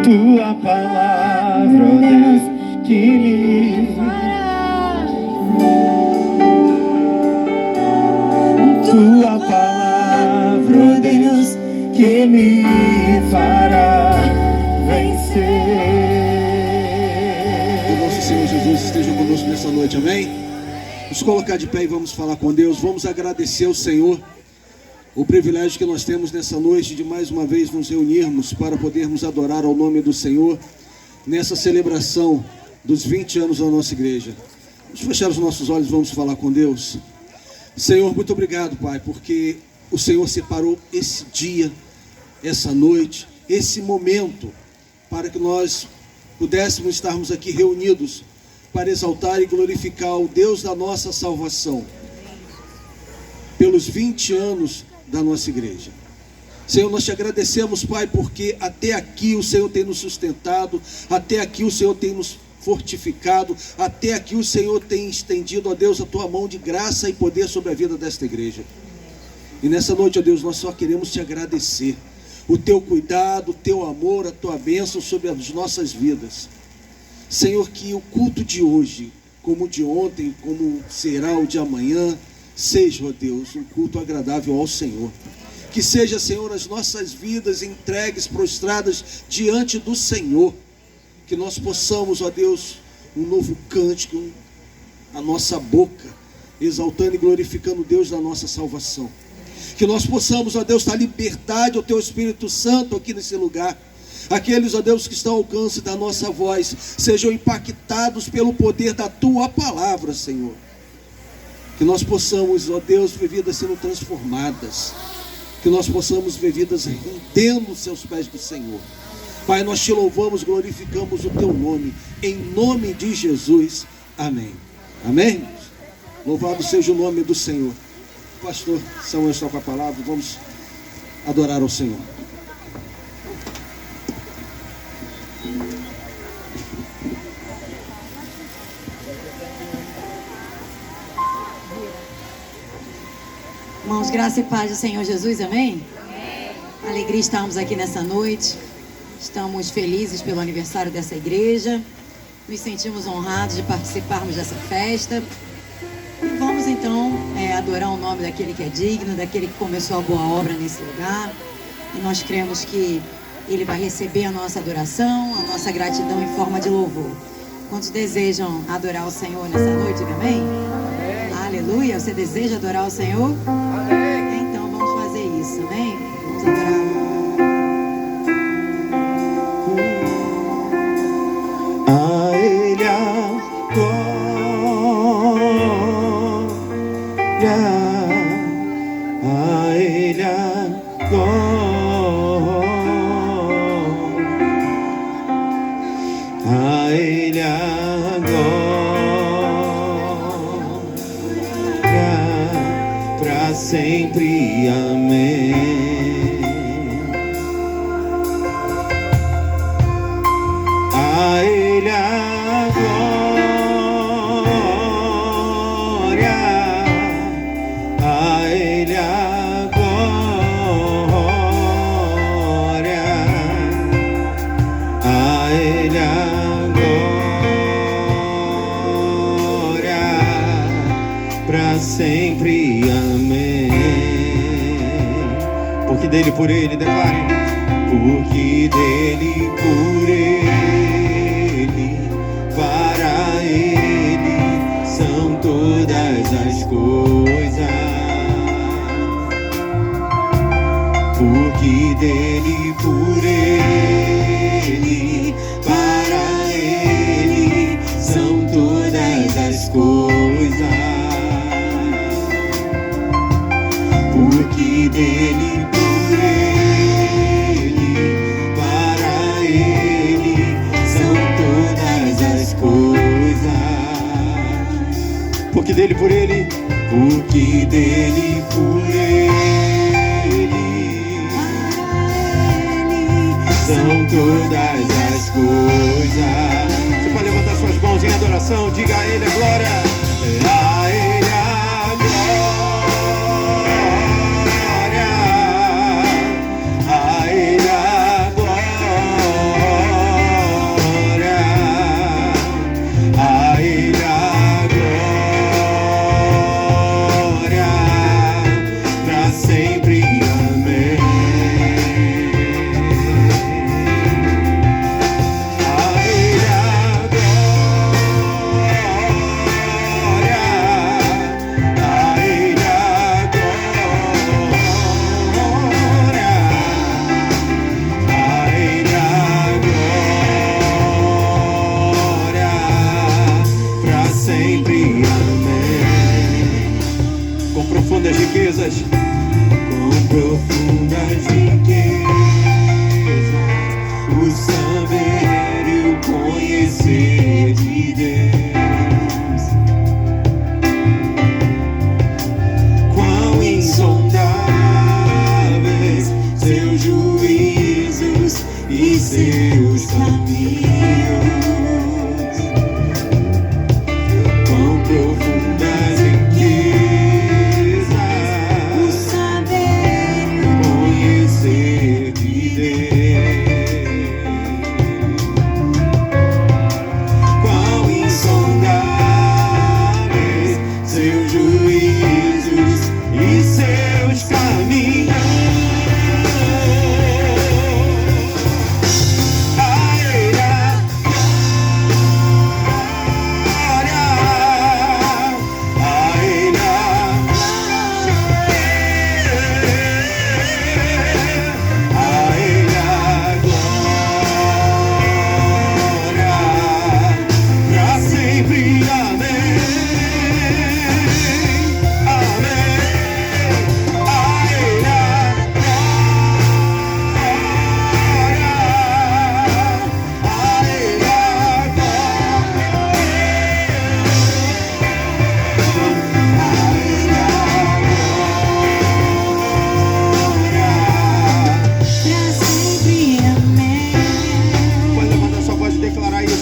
Tua palavra, ó Deus, que me fará. Tua palavra, ó Deus, que me fará vencer. O nosso Senhor Jesus esteja conosco nessa noite, amém? Vamos colocar de pé e vamos falar com Deus. Vamos agradecer ao Senhor o privilégio que nós temos nessa noite de mais uma vez nos reunirmos para podermos adorar ao nome do Senhor nessa celebração dos 20 anos da nossa igreja. Vamos fechar os nossos olhos e vamos falar com Deus. Senhor, muito obrigado, Pai, porque o Senhor separou esse dia, essa noite, esse momento, para que nós pudéssemos estarmos aqui reunidos para exaltar e glorificar o Deus da nossa salvação, pelos 20 anos da nossa igreja. Senhor, nós te agradecemos, Pai, porque até aqui o Senhor tem nos sustentado, até aqui o Senhor tem nos fortificado, até aqui o Senhor tem estendido, ó Deus, a tua mão de graça e poder sobre a vida desta igreja. E nessa noite, ó Deus, nós só queremos te agradecer o teu cuidado, o teu amor, a tua bênção sobre as nossas vidas. Senhor, que o culto de hoje, como o de ontem, como será o de amanhã, seja, ó Deus, um culto agradável ao Senhor. Que seja, Senhor, as nossas vidas entregues, prostradas diante do Senhor. Que nós possamos, ó Deus, um novo cântico, a nossa boca, exaltando e glorificando Deus da nossa salvação. Que nós possamos, ó Deus, dar liberdade ao teu Espírito Santo aqui nesse lugar. Aqueles, ó Deus, que estão ao alcance da nossa voz, sejam impactados pelo poder da tua palavra, Senhor. Que nós possamos, ó Deus, ver vidas sendo transformadas. Que nós possamos ver vidas rendendo os seus pés do Senhor. Pai, nós te louvamos, glorificamos o teu nome. Em nome de Jesus. Amém. Amém? Louvado seja o nome do Senhor. Pastor Samuel está com a palavra. Vamos adorar ao Senhor. Irmãos, graça e paz do Senhor Jesus, amém? Amém. Alegria estarmos aqui nessa noite. Estamos felizes pelo aniversário dessa igreja. Nos sentimos honrados de participarmos dessa festa. E vamos então adorar o nome daquele que é digno, daquele que começou a boa obra nesse lugar. E nós cremos que Ele vai receber a nossa adoração, a nossa gratidão em forma de louvor. Quantos desejam adorar o Senhor nessa noite, amém? Amém. Aleluia, você deseja adorar o Senhor? Amém. Então vamos fazer isso, amém? Vamos adorar. A Ele a glória, a Ele a glória, a Ele a glória, pra sempre, amém. A Ele a glória, a Ele a glória, a Ele a glória, pra sempre, amém. Porque dele, por ele, declare. Porque dele, por ele, para ele são todas as coisas. Porque dele, por ele, para ele são todas as coisas. Porque dele, por ele, para ele são todas as coisas. Porque dele, por ele, porque dele, por ele, são todas as coisas. Você pode levantar suas mãos em adoração, diga a ele a glória. A ele a glória, a ele a glória, conhecer de Deus. Quão insondáveis seus juízos e seus caminhos. Quão profundas riquezas o saber conhecer de Deus. Quão insondáveis seus juízos e seus caminhos.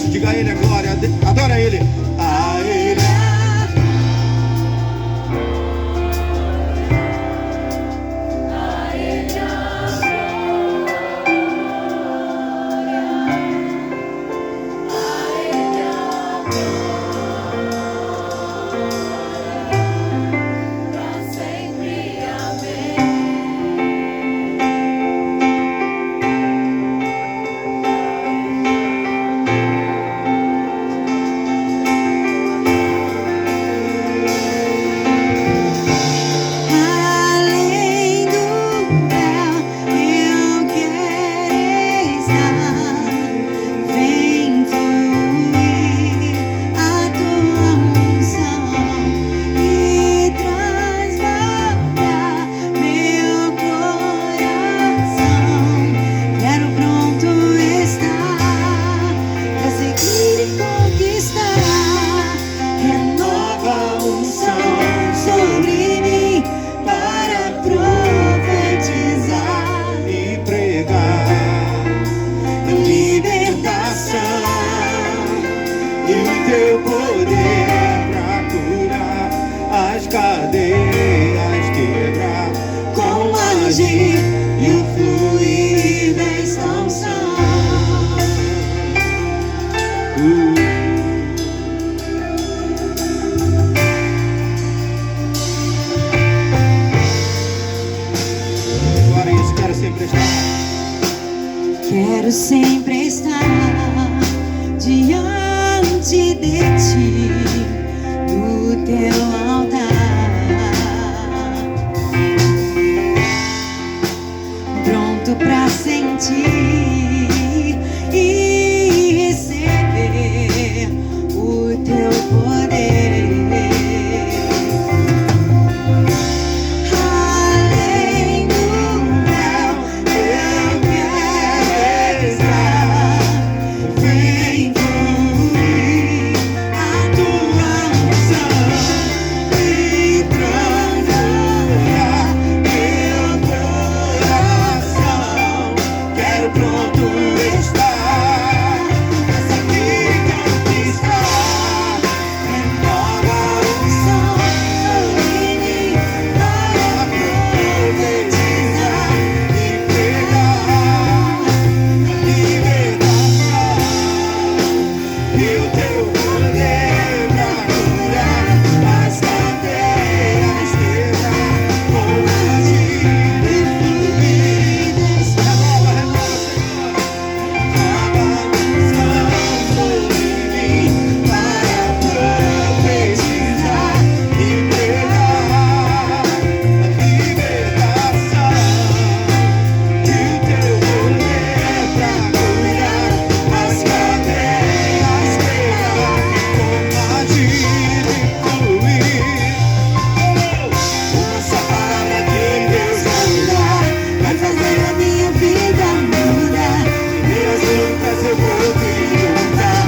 Diga a Ele a glória, adora Ele. A Ele. A Ele a glória. A Ele a glória. Pra sempre, amém. Teu poder pra curar as cadeias, quebrar com agir e o fluir da expansão. Agora isso, quero sempre estar. Quero sempre estar diante de ti, do teu altar, pronto pra sentir e receber o teu poder. Além do véu, eu quero estar. Vem fluir a tua unção e transbordar meu coração. Quero pronto estar, mas aqui conquistar. Renova a unção sobre mim para profetizar e pregar libertação. E o teu poder pra curar as cadeias, quebrar com agir e fluir. Renova, Senhor. Renova a unção sobre mim para profetizar e pregar libertação. E o teu poder pra curar as cadeias, quebrar com agir e fluir. Uma só palavra de Deus vai fazer a minha vida mudar. Em minhas lutas eu vou te juntar.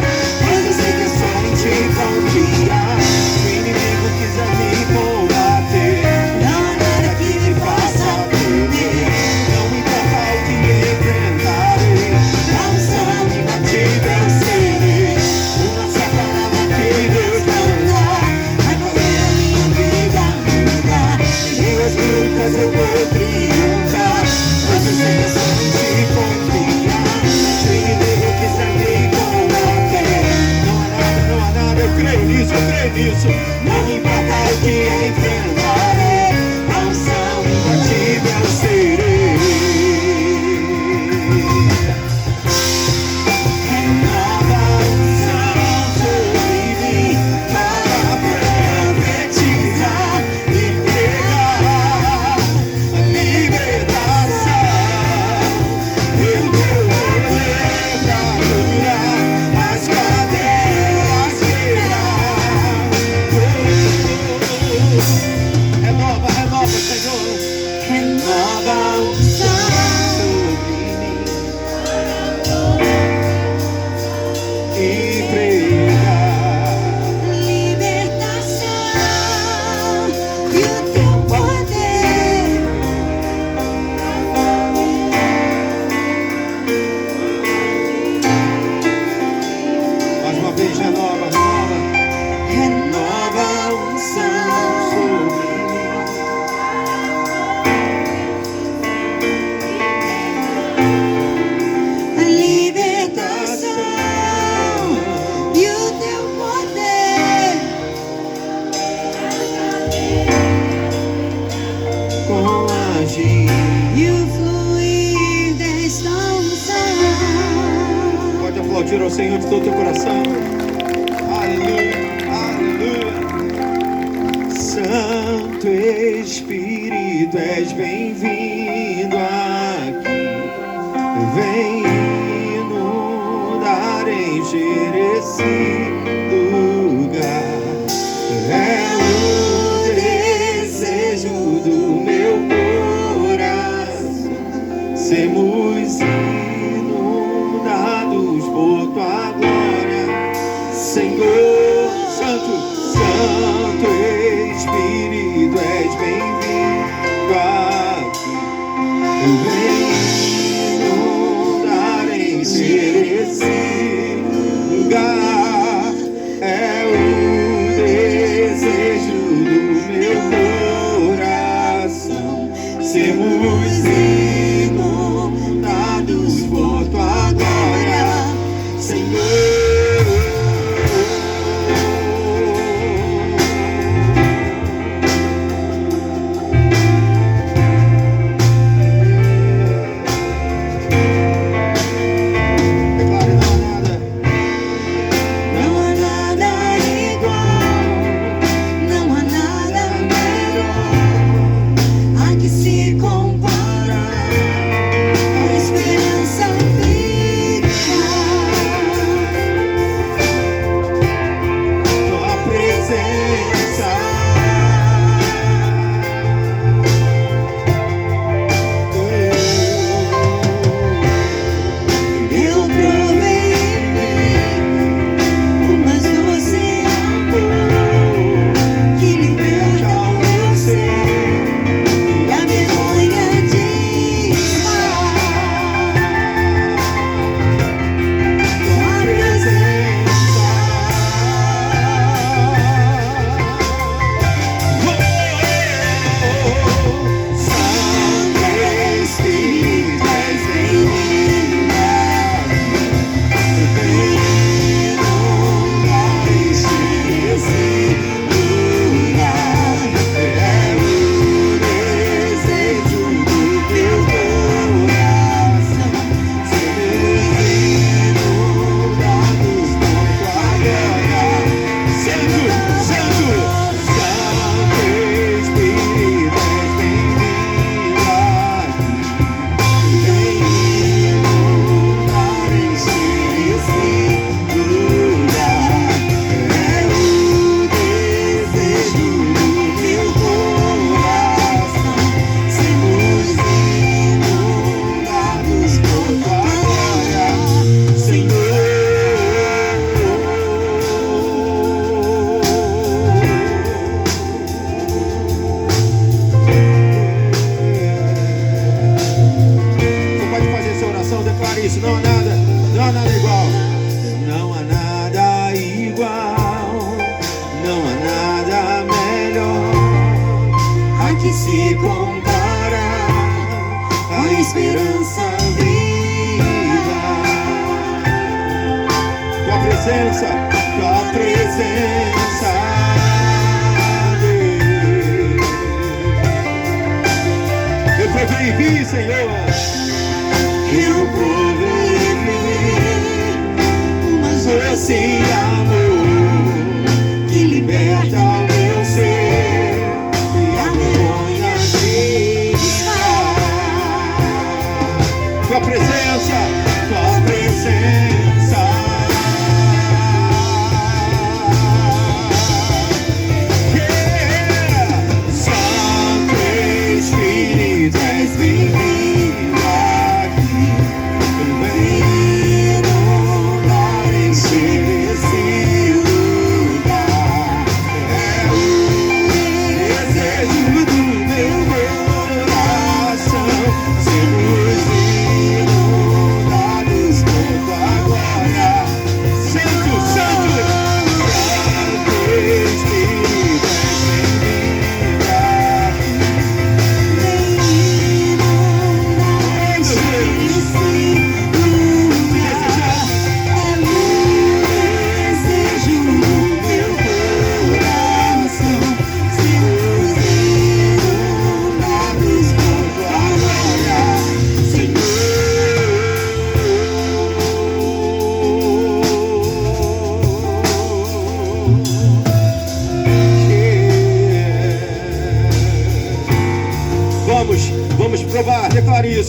aplaudir ao Senhor de todo o teu coração. Aleluia, aleluia. Santo Espírito, és bem-vindo aqui. Vem inundar, encher esse lugar. É o desejo do meu coração. Sermos inundados por tua glória, Senhor. Santo, Santo Espírito, és bem-vindo aqui. Vem inundar, encher esse lugar. É o desejo do meu coração. Sermos inundados por tua glória, Senhor. Tua presença, eu provei vir, Senhor. Eu provei vir uma doce amor que liberta o meu ser e a vergonha desfaz. Tua presença, tua presença. Encher esse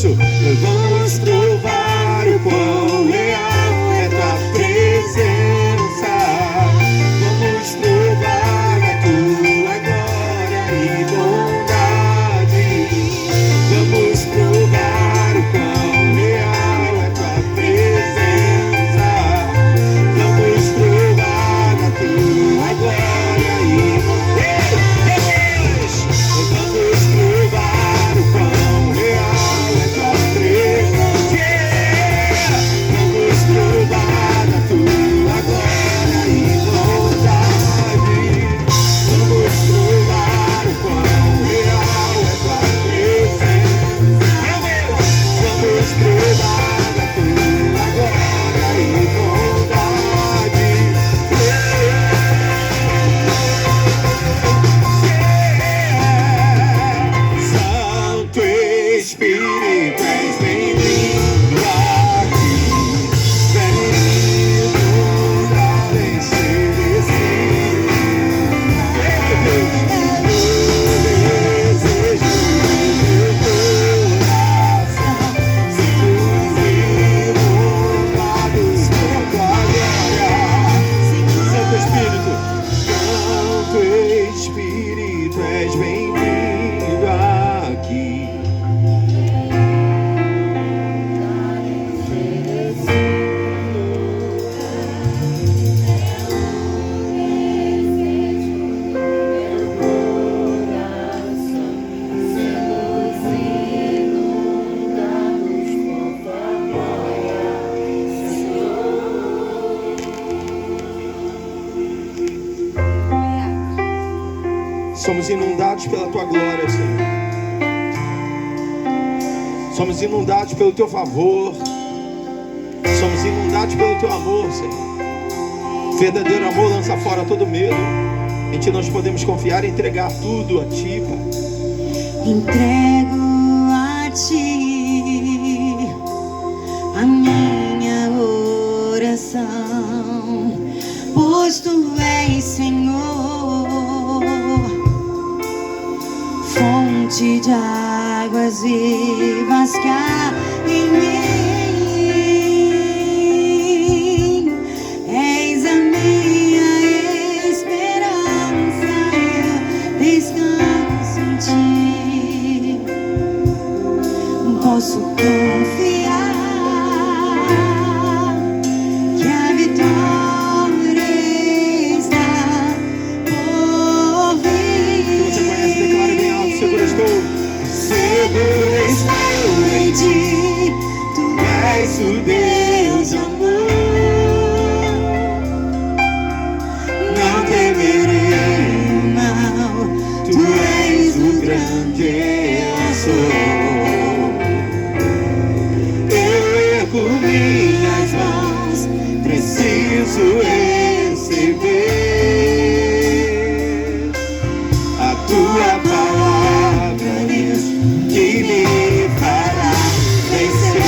isso. Vamos provar o quão real é tua presença. Vamos provar a tua glória e bondade. Vamos provar o quão real é tua presença. Vamos provar a tua glória e bondade. Vamos provar o quão real é tua presença. Vamos provar a tua glória e bondade. Vamos provar o quão real é tua presença. Vamos provar a tua glória e bondade. Santo Espírito, és bem-vindo aqui. Bem-vindo lugar encerrecido. Desejo do meu coração sermos inundados por tua glória. Santo Espírito, és bem-vindo aqui. Somos inundados pela tua glória, Senhor. Somos inundados pelo teu favor. Somos inundados pelo teu amor, Senhor. Verdadeiro amor lança fora todo medo. Em ti nós podemos confiar e entregar tudo a ti, Pai. Entrego a ti a minha oração, pois tu és, Senhor, fonte de águas vivas que há em mim. És a minha esperança, eu descanso em ti. Posso confiar que a vitória está por vir. Você conhece, declara bem alto, seguro estou. Seguro estou em ti, tu és o Deus de amor. Não temerei o mal, tu és o grande eu sou. Eu ergo minhas mãos, preciso receber a tua palavra, Deus, que me fará vencer.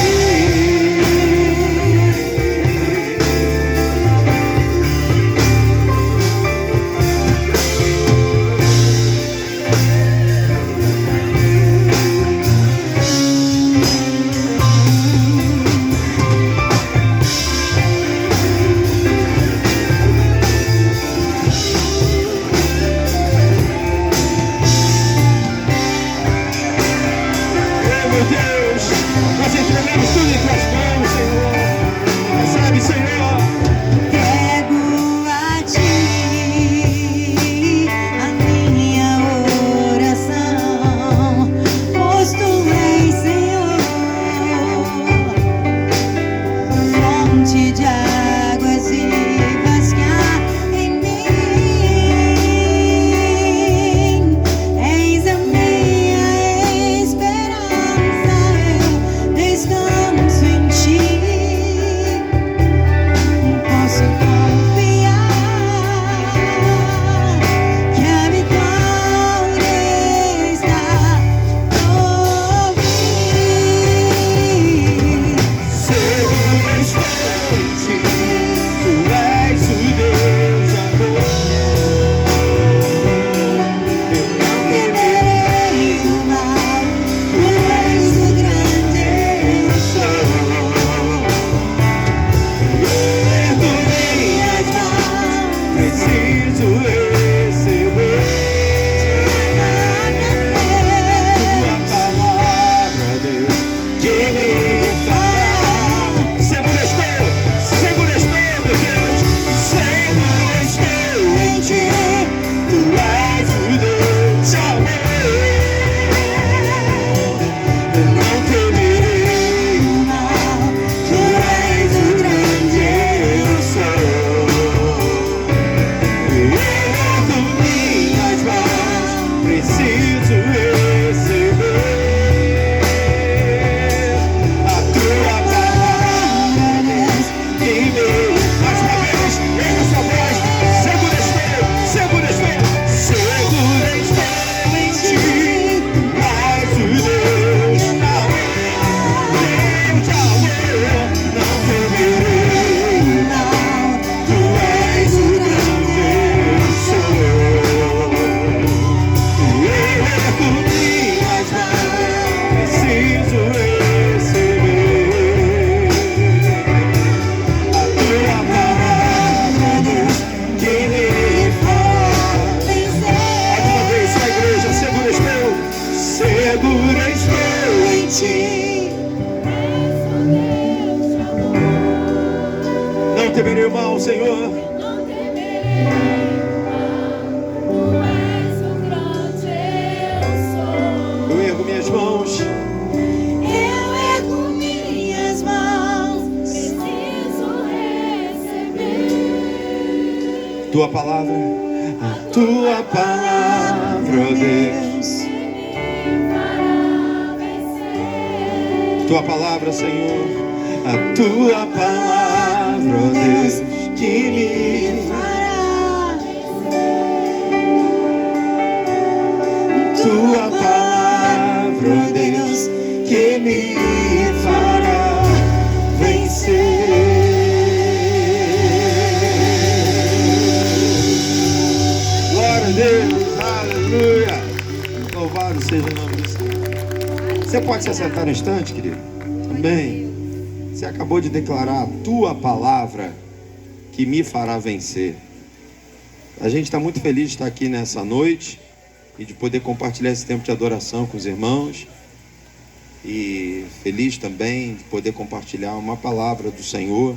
não temerei o mal, Senhor. não temerei mal, Tu és o grande eu sou. Eu ergo minhas mãos. Eu ergo minhas mãos, preciso receber Tua palavra, a tua palavra, ó Deus. que me fará vencer. Tua palavra, Senhor, a tua palavra, ó Deus, que me Fará tua palavra, ó Deus, que me fará vencer. Glória a Deus, aleluia. Louvado seja o nome do Senhor. Você pode se assentar no instante, querido? Amém. Você acabou de declarar a tua palavra que me fará vencer. A gente está muito feliz de estar aqui nessa noite e de poder compartilhar esse tempo de adoração com os irmãos. E feliz também de poder compartilhar uma palavra do Senhor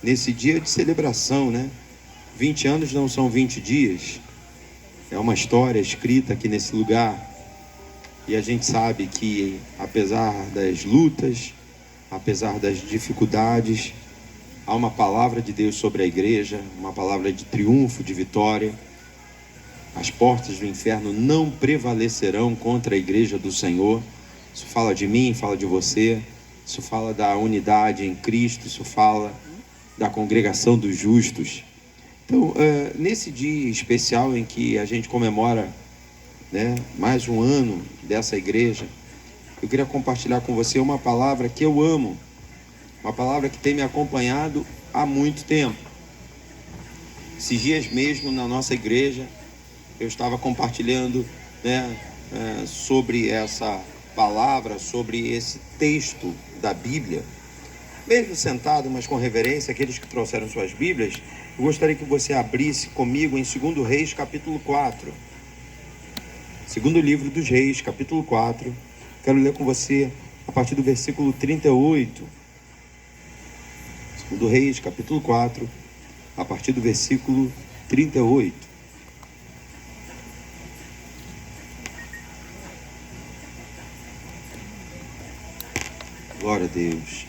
nesse dia de celebração, né? 20 anos não são 20 dias. É uma história escrita aqui nesse lugar. E a gente sabe que, apesar das lutas, apesar das dificuldades, há uma palavra de Deus sobre a igreja, uma palavra de triunfo, de vitória. As portas do inferno não prevalecerão contra a igreja do Senhor. Isso fala de mim, fala de você. Isso fala da unidade em Cristo, isso fala da congregação dos justos. Então, nesse dia especial em que a gente comemora, né, mais um ano dessa igreja, eu queria compartilhar com você uma palavra que eu amo, uma palavra que tem me acompanhado há muito tempo. Esses dias mesmo na nossa igreja eu estava compartilhando, né, sobre essa palavra, sobre esse texto da Bíblia. Mesmo sentado, mas com reverência, aqueles que trouxeram suas Bíblias, eu gostaria que você abrisse comigo em 2 Reis, capítulo 4. Segundo livro dos Reis, capítulo 4. Quero ler com você a partir do versículo 38. Segundo Reis, capítulo 4, a partir do versículo 38. Glória a Deus.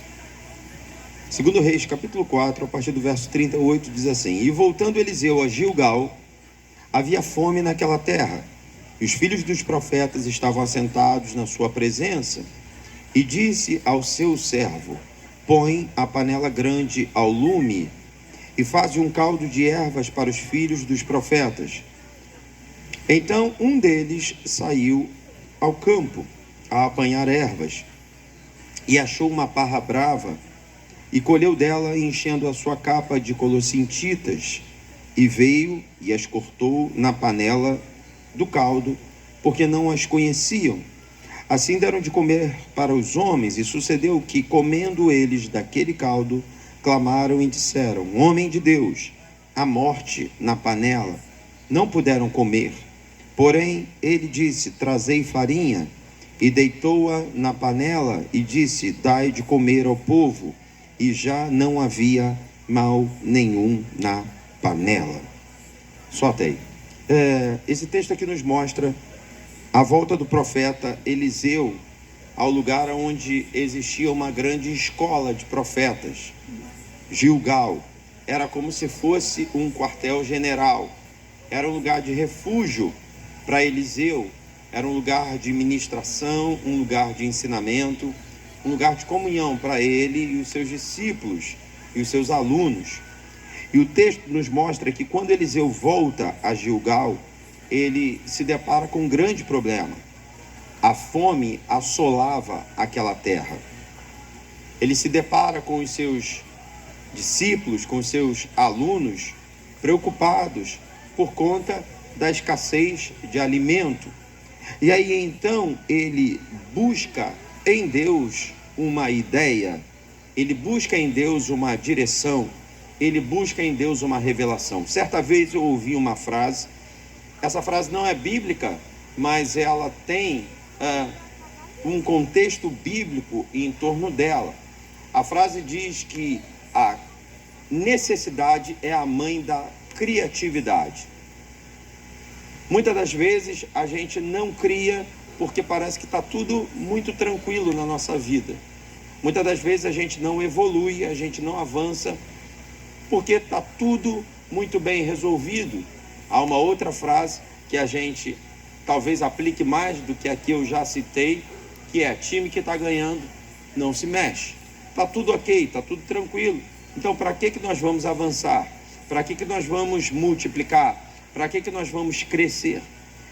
Segundo Reis, capítulo 4, a partir do verso 38, diz assim: E voltando Eliseu a Gilgal, havia fome naquela terra, e os filhos dos profetas estavam assentados na sua presença, e disse ao seu servo: Põe a panela grande ao lume, e faze um caldo de ervas para os filhos dos profetas. Então um deles saiu ao campo a apanhar ervas, e achou uma parra brava, e colheu dela, enchendo a sua capa de colocyntitas, e veio e as cortou na panela do caldo, porque não as conheciam. Assim deram de comer para os homens, e sucedeu que, comendo eles daquele caldo, clamaram e disseram: Homem de Deus, a morte na panela. Não puderam comer. Porém, ele disse: Trazei farinha, e deitou-a na panela, e disse: Dai de comer ao povo. E já não havia mal nenhum na panela. Só até aí. Esse texto aqui nos mostra a volta do profeta Eliseu ao lugar onde existia uma grande escola de profetas. Gilgal era como se fosse um quartel-general. Era um lugar de refúgio para Eliseu. Era um lugar de ministração, um lugar de ensinamento, um lugar de comunhão para ele e os seus discípulos e os seus alunos. E o texto nos mostra que quando Eliseu volta a Gilgal, ele se depara com um grande problema. A fome assolava aquela terra. Ele se depara com os seus discípulos, com os seus alunos, preocupados por conta da escassez de alimento. E aí então ele busca em Deus uma ideia, ele busca em Deus uma direção, ele busca em Deus uma revelação. Certa vez eu ouvi uma frase, essa frase não é bíblica, mas ela tem um contexto bíblico em torno dela. A frase diz que necessidade é a mãe da criatividade. Muitas das vezes a gente não cria porque parece que está tudo muito tranquilo na nossa vida. Muitas das vezes a gente não evolui, a gente não avança porque está tudo muito bem resolvido. Há uma outra frase que a gente talvez aplique mais do que a que eu já citei, que é: time que está ganhando não se mexe. Está tudo ok, está tudo tranquilo. Então para que nós vamos avançar? Para que nós vamos multiplicar? Para que nós vamos crescer?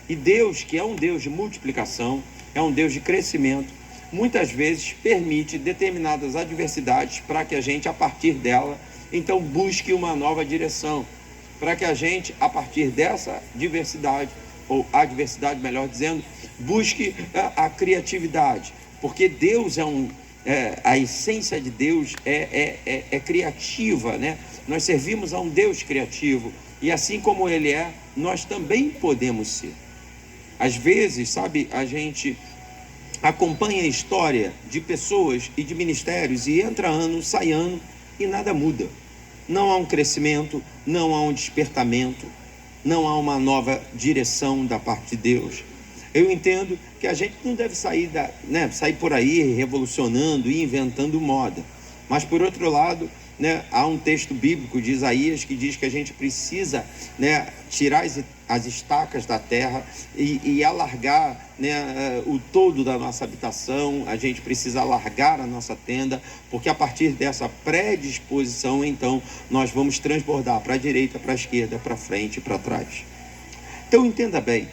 E Deus, que é um Deus de multiplicação, é um Deus de crescimento, muitas vezes permite determinadas adversidades para que a gente, a partir dela, então busque uma nova direção. Para que a gente, a partir dessa diversidade, ou adversidade, melhor dizendo, busque a criatividade. Porque Deus a essência de Deus é criativa, né? Nós servimos a um Deus criativo. E assim como Ele é, nós também podemos ser. Às vezes, sabe, a gente acompanha a história de pessoas e de ministérios e entra ano, sai ano e nada muda. Não há um crescimento, não há um despertamento, não há uma nova direção da parte de Deus. Eu entendo que a gente não deve sair por aí revolucionando e inventando moda. Mas, por outro lado, há um texto bíblico de Isaías que diz que a gente precisa tirar as estacas da terra e alargar o todo da nossa habitação. A gente precisa alargar a nossa tenda, porque a partir dessa predisposição, então, nós vamos transbordar para a direita, para a esquerda, para frente e para trás. Então entenda bem,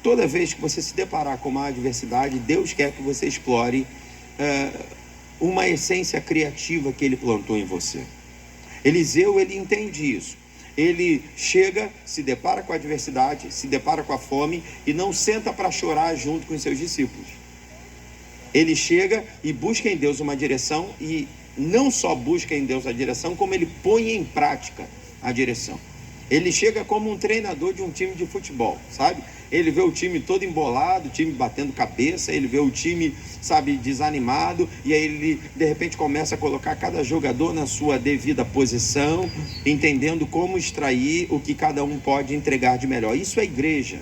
toda vez que você se deparar com uma adversidade, Deus quer que você explore uma essência criativa que Ele plantou em você. Eliseu, ele entende isso. Ele chega, se depara com a adversidade, se depara com a fome e não senta para chorar junto com os seus discípulos. Ele chega e busca em Deus uma direção, e não só busca em Deus a direção, como ele põe em prática a direção. Ele chega como um treinador de um time de futebol, sabe? Ele vê o time todo embolado, o time batendo cabeça, ele vê o time, sabe, desanimado, e aí ele, de repente, começa a colocar cada jogador na sua devida posição, entendendo como extrair o que cada um pode entregar de melhor. Isso é igreja.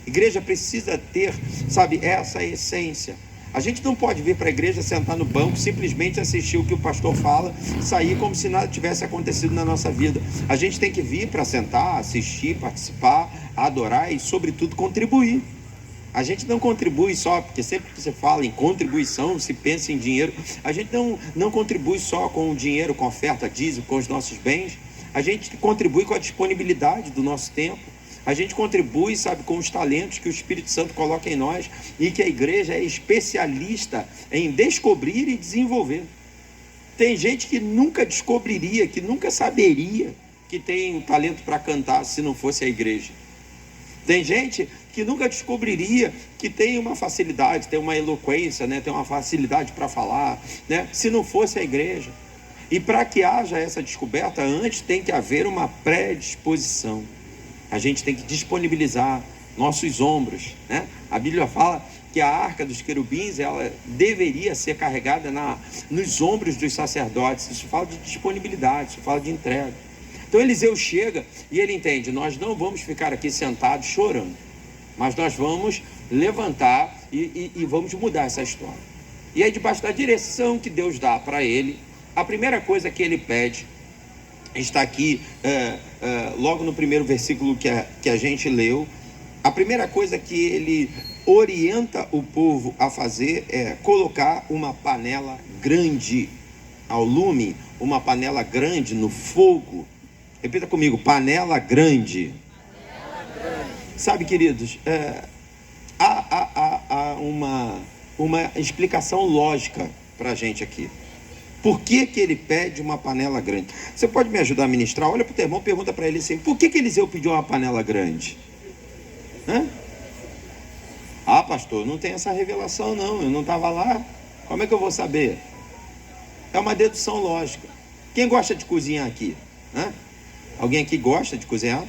Igreja precisa ter, sabe, essa essência. A gente não pode vir para a igreja, sentar no banco, simplesmente assistir o que o pastor fala, sair como se nada tivesse acontecido na nossa vida. A gente tem que vir para sentar, assistir, participar, adorar e, sobretudo, contribuir. A gente não contribui só, porque sempre que você fala em contribuição, se pensa em dinheiro. A gente não contribui só com o dinheiro, com a oferta, dízimo, com os nossos bens. A gente contribui com a disponibilidade do nosso tempo. A gente contribui, sabe, com os talentos que o Espírito Santo coloca em nós e que a igreja é especialista em descobrir e desenvolver. Tem gente que nunca descobriria, que nunca saberia que tem um talento para cantar se não fosse a igreja. Tem gente que nunca descobriria que tem uma facilidade, tem uma eloquência, tem uma facilidade para falar, se não fosse a igreja. E para que haja essa descoberta, antes tem que haver uma predisposição. A gente tem que disponibilizar nossos ombros, A Bíblia fala que a arca dos querubins, ela deveria ser carregada nos ombros dos sacerdotes. Isso fala de disponibilidade, isso fala de entrega. Então Eliseu chega e ele entende: nós não vamos ficar aqui sentados chorando, mas nós vamos levantar e vamos mudar essa história. E aí, debaixo da direção que Deus dá para ele, a primeira coisa que ele pede está aqui, logo no primeiro versículo que a gente leu. A primeira coisa que ele orienta o povo a fazer é colocar uma panela grande ao lume, uma panela grande no fogo. Repita comigo: panela grande. Sabe, queridos, há uma explicação lógica para a gente aqui. Por que ele pede uma panela grande? Você pode me ajudar a ministrar? Olha para o teu irmão, pergunta para ele assim: por que Eliseu pediu uma panela grande? Ah, pastor, não tem essa revelação não, eu não estava lá. Como é que eu vou saber? É uma dedução lógica. Quem gosta de cozinhar aqui? Alguém aqui gosta de cozinhar?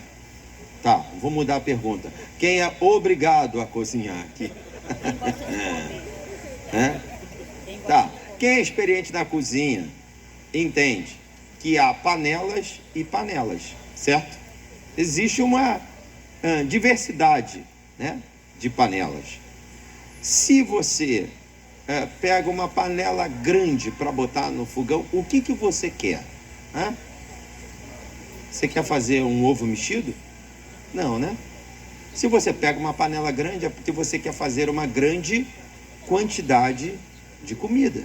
Tá, vou mudar a pergunta. Quem é obrigado a cozinhar aqui? Tá. Quem é experiente na cozinha entende que há panelas e panelas, certo? Existe uma diversidade, né, de panelas. Se você pega uma panela grande para botar no fogão, o que você quer? Você quer fazer um ovo mexido? Não, né? Se você pega uma panela grande, é porque você quer fazer uma grande quantidade de comida.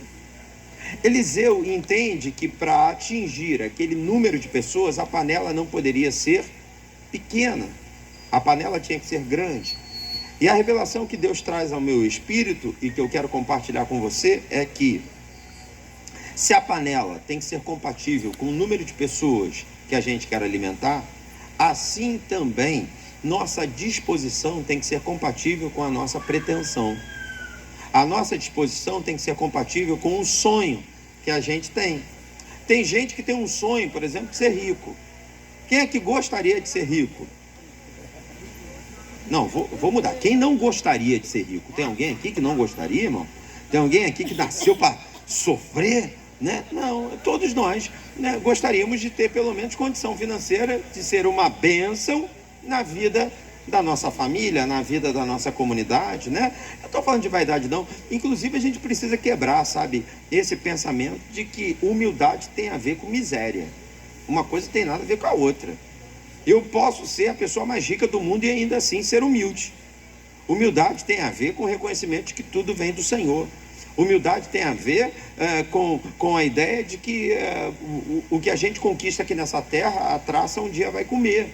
Eliseu entende que para atingir aquele número de pessoas, a panela não poderia ser pequena. A panela tinha que ser grande. E a revelação que Deus traz ao meu espírito, e que eu quero compartilhar com você, é que se a panela tem que ser compatível com o número de pessoas que a gente quer alimentar, assim também nossa disposição tem que ser compatível com a nossa pretensão. A nossa disposição tem que ser compatível com o sonho que a gente tem. Tem gente que tem um sonho, por exemplo, de ser rico. Quem é que gostaria de ser rico? Não, vou mudar. Quem não gostaria de ser rico? Tem alguém aqui que não gostaria, irmão? Tem alguém aqui que nasceu para sofrer? Né? Não, todos nós, né, gostaríamos de ter pelo menos condição financeira de ser uma bênção na vida da nossa família, na vida da nossa comunidade, né? Eu estou falando de vaidade não, inclusive a gente precisa quebrar, sabe, esse pensamento de que humildade tem a ver com miséria. Uma coisa tem nada a ver com a outra. Eu posso ser a pessoa mais rica do mundo e ainda assim ser humilde. Humildade tem a ver com o reconhecimento de que tudo vem do Senhor. Humildade tem a ver com a ideia de que o que a gente conquista aqui nessa terra, a traça um dia vai comer.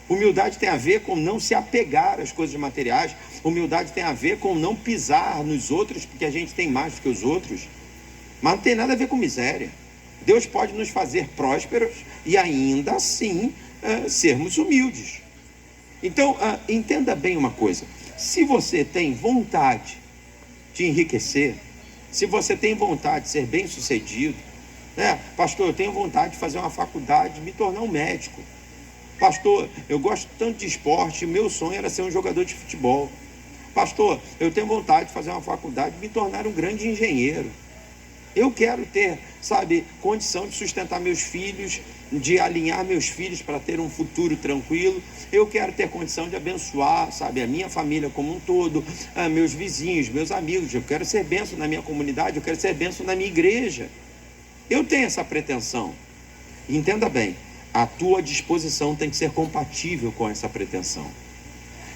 Humildade tem a ver com não se apegar às coisas materiais. Humildade tem a ver com não pisar nos outros, porque a gente tem mais do que os outros. Mas não tem nada a ver com miséria. Deus pode nos fazer prósperos e ainda assim sermos humildes. Então, entenda bem uma coisa. Se você tem vontade de enriquecer, se você tem vontade de ser bem sucedido, né? Pastor, eu tenho vontade de fazer uma faculdade, de me tornar um médico. Pastor, eu gosto tanto de esporte, meu sonho era ser um jogador de futebol. Pastor, eu tenho vontade de fazer uma faculdade, de me tornar um grande engenheiro. Eu quero ter, sabe, condição de sustentar meus filhos, de alinhar meus filhos para ter um futuro tranquilo. Eu quero ter condição de abençoar, sabe, a minha família como um todo, meus vizinhos, meus amigos. Eu quero ser bênção na minha comunidade, eu quero ser bênção na minha igreja. Eu tenho essa pretensão. Entenda bem, a tua disposição tem que ser compatível com essa pretensão.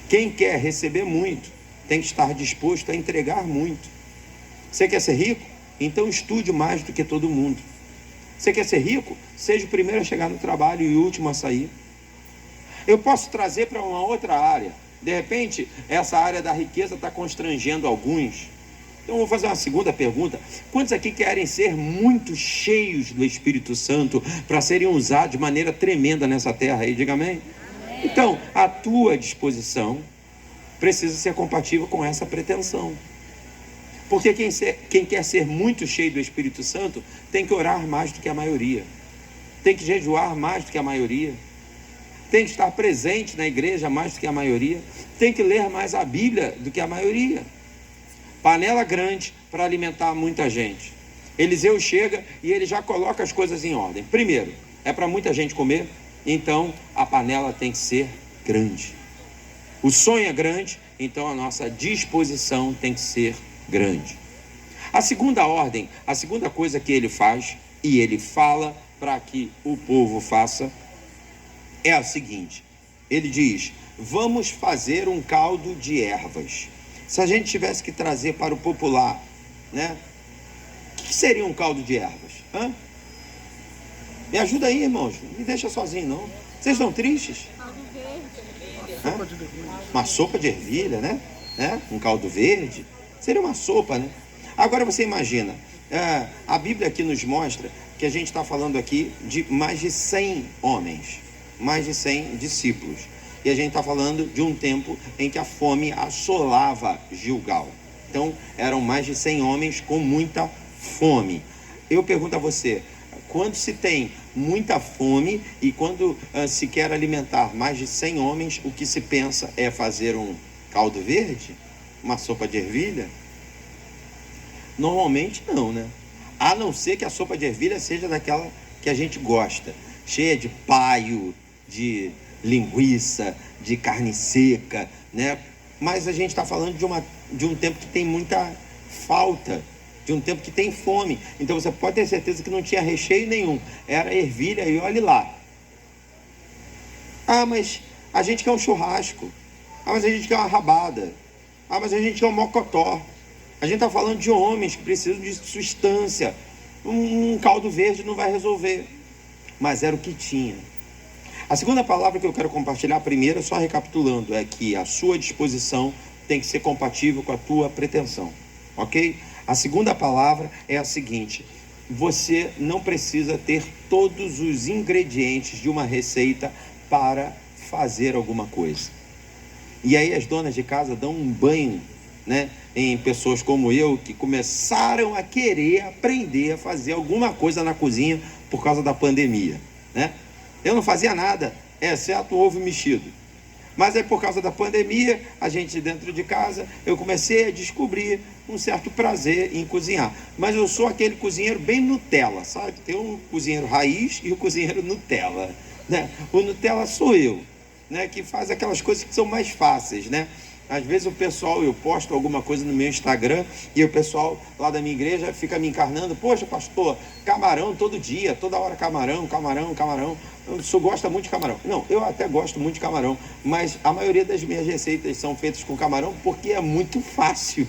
Quem quer receber muito, tem que estar disposto a entregar muito. Você quer ser rico? Então estude mais do que todo mundo. Você quer ser rico? Seja o primeiro a chegar no trabalho e o último a sair. Eu posso trazer para uma outra área. De repente, essa área da riqueza está constrangendo alguns. Então eu vou fazer uma segunda pergunta. Quantos aqui querem ser muito cheios do Espírito Santo para serem usados de maneira tremenda nessa terra aí? Diga amém. Então, a tua disposição precisa ser compatível com essa pretensão. Porque quem quer ser muito cheio do Espírito Santo tem que orar mais do que a maioria, tem que jejuar mais do que a maioria, tem que estar presente na igreja mais do que a maioria, tem que ler mais a Bíblia do que a maioria. Panela grande para alimentar muita gente. Eliseu chega e ele já coloca as coisas em ordem. Primeiro, é para muita gente comer, então a panela tem que ser grande. O sonho é grande, então a nossa disposição tem que ser grande. A segunda ordem, a segunda coisa que ele faz e ele fala para que o povo faça é a seguinte: ele diz: vamos fazer um caldo de ervas. Se a gente tivesse que trazer para o popular, né, o que seria um caldo de ervas? Me ajuda aí, irmãos, não me deixa sozinho não. Vocês estão tristes? Uma sopa de ervilha, né? Um caldo verde. Seria uma sopa, né? Agora você imagina, a Bíblia aqui nos mostra que a gente está falando aqui de mais de 100 homens, mais de 100 discípulos. E a gente está falando de um tempo em que a fome assolava Gilgal. Então, eram mais de 100 homens com muita fome. Eu pergunto a você, quando se tem muita fome e quando se quer alimentar mais de 100 homens, o que se pensa é fazer um caldo verde? Uma sopa de ervilha? Normalmente não, né? A não ser que a sopa de ervilha seja daquela que a gente gosta, cheia de paio, de linguiça, de carne seca, né? Mas a gente está falando de um tempo que tem muita falta, de um tempo que tem fome. Então você pode ter certeza que não tinha recheio nenhum, era ervilha e olhe lá. Ah, mas a gente quer um churrasco. Ah, mas a gente quer uma rabada. Ah, mas a gente quer um mocotó. A gente está falando de homens que precisam de substância. Um caldo verde não vai resolver. Mas era o que tinha. A segunda palavra que eu quero compartilhar, a primeira, só recapitulando, é que a sua disposição tem que ser compatível com a tua pretensão. Ok? A segunda palavra é a seguinte: você não precisa ter todos os ingredientes de uma receita para fazer alguma coisa. E aí as donas de casa dão um banho, né, em pessoas como eu, que começaram a querer aprender a fazer alguma coisa na cozinha por causa da pandemia, né? Eu não fazia nada, exceto o ovo mexido. Mas aí por causa da pandemia, a gente dentro de casa, eu comecei a descobrir um certo prazer em cozinhar. Mas eu sou aquele cozinheiro bem Nutella, sabe? Tem um cozinheiro raiz e o cozinheiro Nutella, né? O Nutella sou eu, né? Que faz aquelas coisas que são mais fáceis, né? Às vezes o pessoal, eu posto alguma coisa no meu Instagram e o pessoal lá da minha igreja fica me encarnando: poxa, pastor, camarão todo dia, toda hora camarão. O senhor gosta muito de camarão? Não, eu até gosto muito de camarão, mas a maioria das minhas receitas são feitas com camarão porque é muito fácil,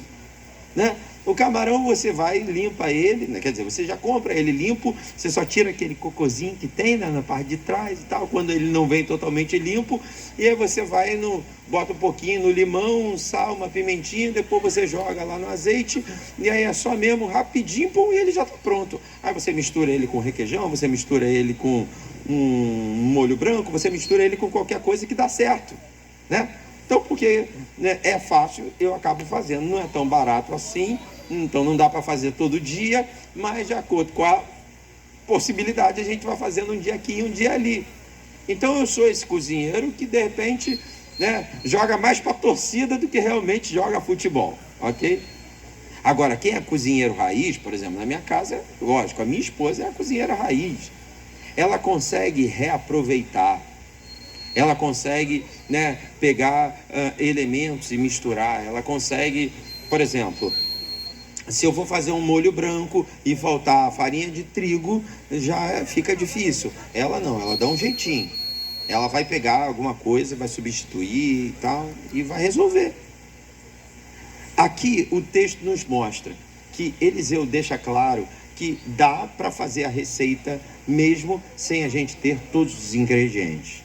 né? O camarão você vai e limpa ele, né? Quer dizer, você já compra ele limpo, você só tira aquele cocôzinho que tem, né, na parte de trás e tal, quando ele não vem totalmente limpo, e aí você vai bota um pouquinho no limão, um sal, uma pimentinha, depois você joga lá no azeite, e aí é só mesmo rapidinho, pum, e ele já está pronto. Aí você mistura ele com requeijão, você mistura ele com um molho branco, você mistura ele com qualquer coisa que dá certo, né? Então, porque, né, é fácil, eu acabo fazendo, não é tão barato assim, então não dá para fazer todo dia, mas de acordo com a possibilidade a gente vai fazendo um dia aqui e um dia ali. Então eu sou esse cozinheiro que de repente, né, joga mais para a torcida do que realmente joga futebol, ok? Agora, quem é cozinheiro raiz, por exemplo, na minha casa, lógico, a minha esposa é a cozinheira raiz. Ela consegue reaproveitar, ela consegue, né, pegar elementos e misturar, ela consegue, por exemplo, se eu vou fazer um molho branco e faltar farinha de trigo, já fica difícil. Ela não, ela dá um jeitinho. Ela vai pegar alguma coisa, vai substituir e tal, e vai resolver. Aqui o texto nos mostra que Eliseu deixa claro que dá para fazer a receita mesmo sem a gente ter todos os ingredientes.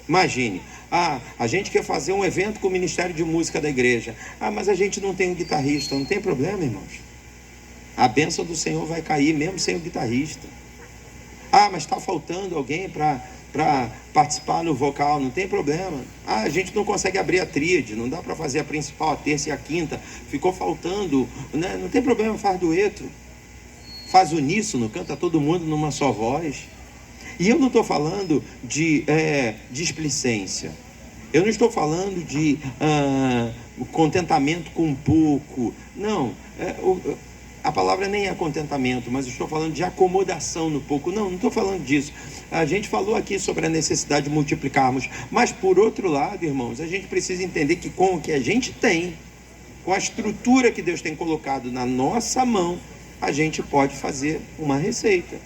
Imagine, a gente quer fazer um evento com o Ministério de Música da igreja. Mas a gente não tem um guitarrista. Não tem problema, irmãos. A bênção do Senhor vai cair mesmo sem o guitarrista. Mas está faltando alguém para participar no vocal. Não tem problema. A gente não consegue abrir a tríade. Não dá para fazer a principal, a terça e a quinta. Ficou faltando, né? Não tem problema, faz dueto. Faz uníssono, canta todo mundo numa só voz. E eu não estou falando de displicência. Eu não estou falando de contentamento com pouco. Não, a palavra nem é contentamento, mas eu estou falando de acomodação no pouco. Não estou falando disso. A gente falou aqui sobre a necessidade de multiplicarmos. Mas, por outro lado, irmãos, a gente precisa entender que com o que a gente tem, com a estrutura que Deus tem colocado na nossa mão, a gente pode fazer uma receita.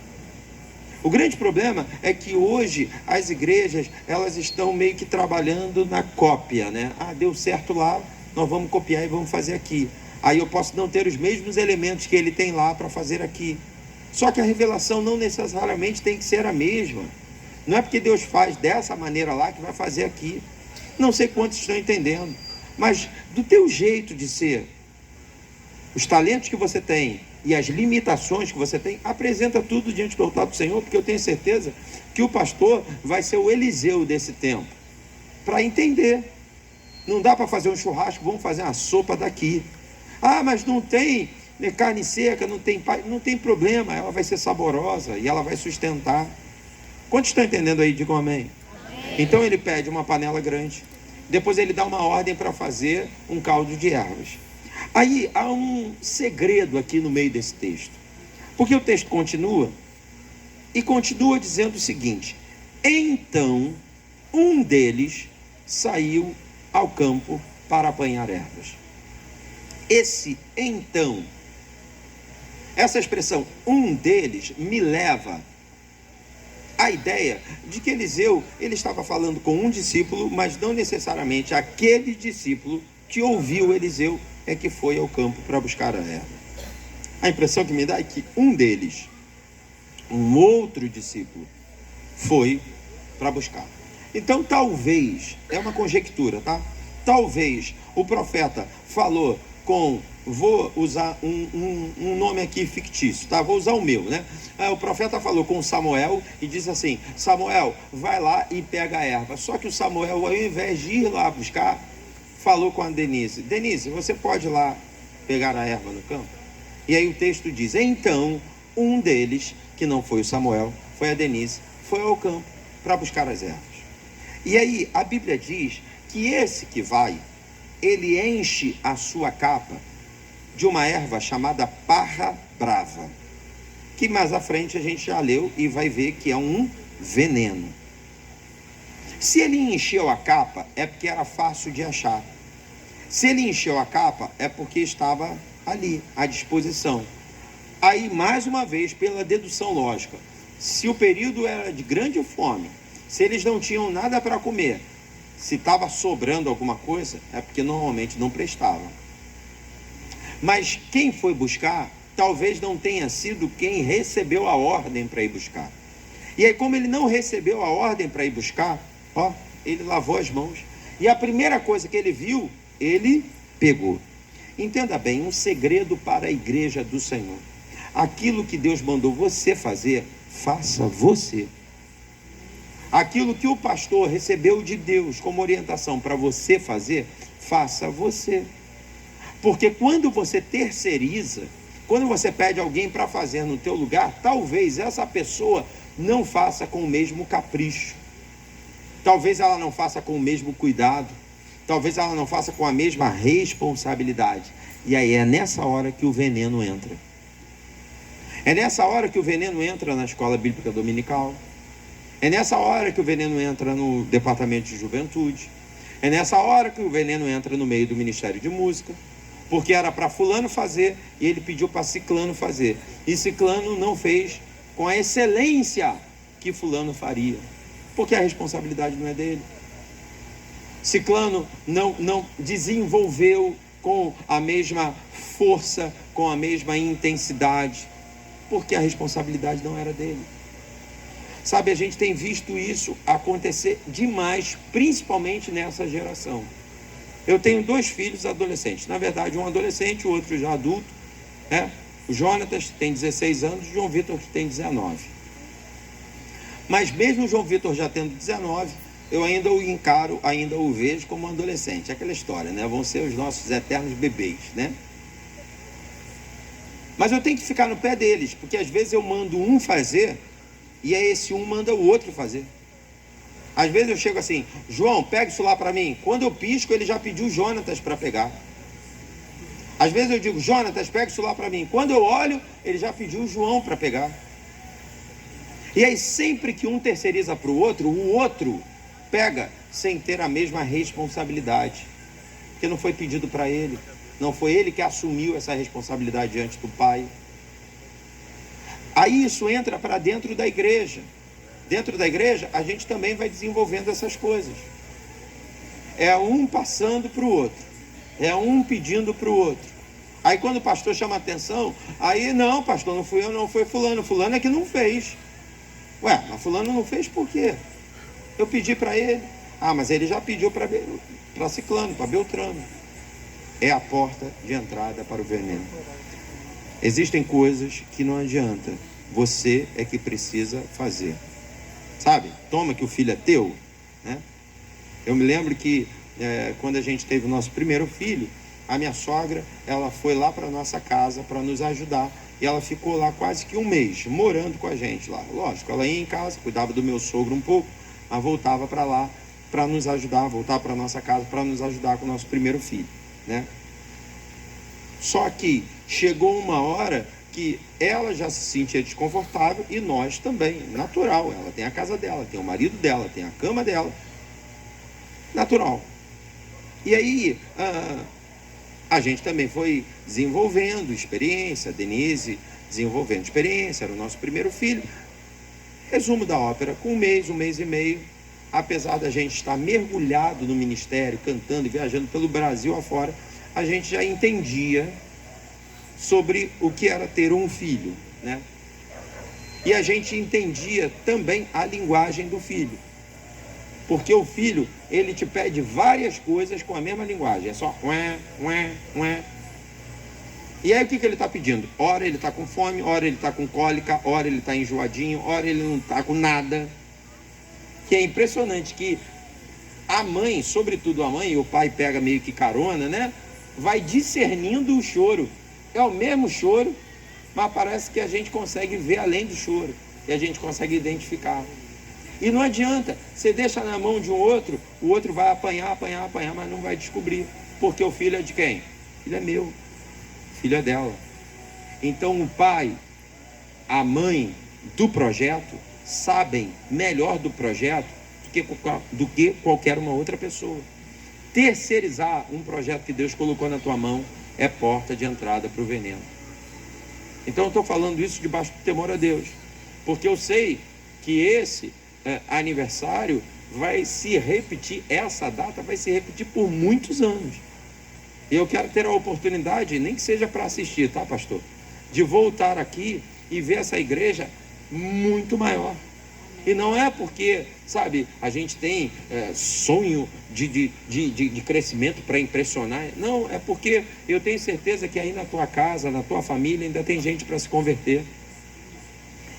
O grande problema é que hoje as igrejas, elas estão meio que trabalhando na cópia, né? Deu certo lá, nós vamos copiar e vamos fazer aqui. Aí eu posso não ter os mesmos elementos que ele tem lá para fazer aqui. Só que a revelação não necessariamente tem que ser a mesma. Não é porque Deus faz dessa maneira lá que vai fazer aqui. Não sei quantos estão entendendo. Mas do teu jeito de ser, os talentos que você tem e as limitações que você tem, apresenta tudo diante do altar do Senhor, porque eu tenho certeza que o pastor vai ser o Eliseu desse tempo, para entender. Não dá para fazer um churrasco, vamos fazer uma sopa daqui. Mas não tem carne seca, não tem problema, ela vai ser saborosa e ela vai sustentar. Quantos estão entendendo aí? Digam amém. Então ele pede uma panela grande, depois ele dá uma ordem para fazer um caldo de ervas. Aí há um segredo aqui no meio desse texto, porque o texto continua E continua dizendo o seguinte: então um deles saiu ao campo para apanhar ervas. Esse então, essa expressão um deles, me leva à ideia de que Eliseu, ele estava falando com um discípulo, mas não necessariamente aquele discípulo que ouviu Eliseu é que foi ao campo para buscar a erva. A impressão que me dá é que um deles, um outro discípulo, foi para buscar. Então talvez, é uma conjectura, tá? Talvez o profeta falou com, vou usar um nome aqui fictício, tá? Vou usar o meu, né? O profeta falou com Samuel e disse assim: Samuel, vai lá e pega a erva. Só que o Samuel, ao invés de ir lá buscar, falou com a Denise: Denise, você pode ir lá pegar a erva no campo? E aí o texto diz: então um deles, que não foi o Samuel, foi a Denise, foi ao campo para buscar as ervas. E aí a Bíblia diz que esse que vai, ele enche a sua capa de uma erva chamada parra brava, que mais à frente a gente já leu e vai ver que é um veneno. Se ele encheu a capa, é porque era fácil de achar. Se ele encheu a capa, é porque estava ali, à disposição. Aí, mais uma vez, pela dedução lógica, se o período era de grande fome, se eles não tinham nada para comer, se estava sobrando alguma coisa, é porque normalmente não prestava. Mas quem foi buscar, talvez não tenha sido quem recebeu a ordem para ir buscar. E aí, como ele não recebeu a ordem para ir buscar, ele lavou as mãos. E a primeira coisa que ele viu, ele pegou. Entenda bem, um segredo para a igreja do Senhor: aquilo que Deus mandou você fazer, faça você. Aquilo que o pastor recebeu de Deus como orientação para você fazer, faça você. Porque quando você terceiriza, quando você pede alguém para fazer no teu lugar, talvez essa pessoa não faça com o mesmo capricho, talvez ela não faça com o mesmo cuidado, talvez ela não faça com a mesma responsabilidade. E aí é nessa hora que o veneno entra. É nessa hora que o veneno entra na escola bíblica dominical. É nessa hora que o veneno entra no departamento de juventude. É nessa hora que o veneno entra no meio do ministério de música. Porque era para fulano fazer e ele pediu para ciclano fazer. E ciclano não fez com a excelência que fulano faria. Porque a responsabilidade não é dele. Ciclano não desenvolveu com a mesma força, com a mesma intensidade, porque a responsabilidade não era dele. Sabe, a gente tem visto isso acontecer demais, principalmente nessa geração. Eu tenho 2 filhos adolescentes, na verdade um adolescente, o outro já adulto, né? O Jonatas tem 16 anos, o João Vitor tem 19. Mas mesmo o João Vitor já tendo 19, eu ainda o encaro, ainda o vejo como um adolescente. Aquela história, né? Vão ser os nossos eternos bebês, né? Mas eu tenho que ficar no pé deles, porque às vezes eu mando um fazer e aí esse um manda o outro fazer. Às vezes eu chego assim: João, pega isso lá para mim. Quando eu pisco, ele já pediu o Jonatas para pegar. Às vezes eu digo: Jonatas, pega isso lá para mim. Quando eu olho, ele já pediu o João para pegar. E aí sempre que um terceiriza para o outro pega sem ter a mesma responsabilidade, porque não foi pedido para ele, não foi ele que assumiu essa responsabilidade diante do Pai. Aí isso entra para dentro da igreja. Dentro da igreja a gente também vai desenvolvendo essas coisas. É um passando para o outro, é um pedindo para o outro. Aí quando o pastor chama atenção, aí não, pastor, não fui eu, não foi fulano, fulano é que não fez. Ué, mas fulano não fez por quê? Eu pedi para ele. Ah, mas ele já pediu para ciclano, para Beltrano. É a porta de entrada para o veneno. Existem coisas que não adianta, você é que precisa fazer. Sabe, toma que o filho é teu, né? Eu me lembro que quando a gente teve o nosso primeiro filho, a minha sogra, ela foi lá para a nossa casa para nos ajudar. E ela ficou lá quase que um mês, morando com a gente lá. Lógico, ela ia em casa, cuidava do meu sogro um pouco, mas voltava para lá para nos ajudar, voltar para a nossa casa para nos ajudar com o nosso primeiro filho, né? Só que chegou uma hora que ela já se sentia desconfortável e nós também, natural. Ela tem a casa dela, tem o marido dela, tem a cama dela, natural. E aí a gente também foi desenvolvendo experiência, a Denise desenvolvendo experiência, era o nosso primeiro filho. Resumo da ópera, com um mês e meio, apesar da gente estar mergulhado no ministério, cantando e viajando pelo Brasil afora, a gente já entendia sobre o que era ter um filho, né? E a gente entendia também a linguagem do filho. Porque o filho, ele te pede várias coisas com a mesma linguagem. É só ué, ué, ué. E aí o que ele está pedindo? Ora ele está com fome, ora ele está com cólica, ora ele está enjoadinho, ora ele não está com nada. Que é impressionante que a mãe, sobretudo a mãe, e o pai pega meio que carona, né? Vai discernindo o choro. É o mesmo choro, mas parece que a gente consegue ver além do choro. E a gente consegue identificar. E não adianta, você deixa na mão de um outro, o outro vai apanhar, mas não vai descobrir. Porque o filho é de quem? O filho é meu, o filho é dela. Então o pai, a mãe do projeto, sabem melhor do projeto do que qualquer uma outra pessoa. Terceirizar um projeto que Deus colocou na tua mão é porta de entrada para o veneno. Então eu estou falando isso debaixo do temor a Deus. Porque eu sei que esse aniversário vai se repetir, essa data vai se repetir por muitos anos. E eu quero ter a oportunidade, nem que seja para assistir, tá, pastor? De voltar aqui e ver essa igreja muito maior. E não é porque, sabe, a gente tem sonho de crescimento para impressionar. Não, é porque eu tenho certeza que aí na tua casa, na tua família, ainda tem gente para se converter.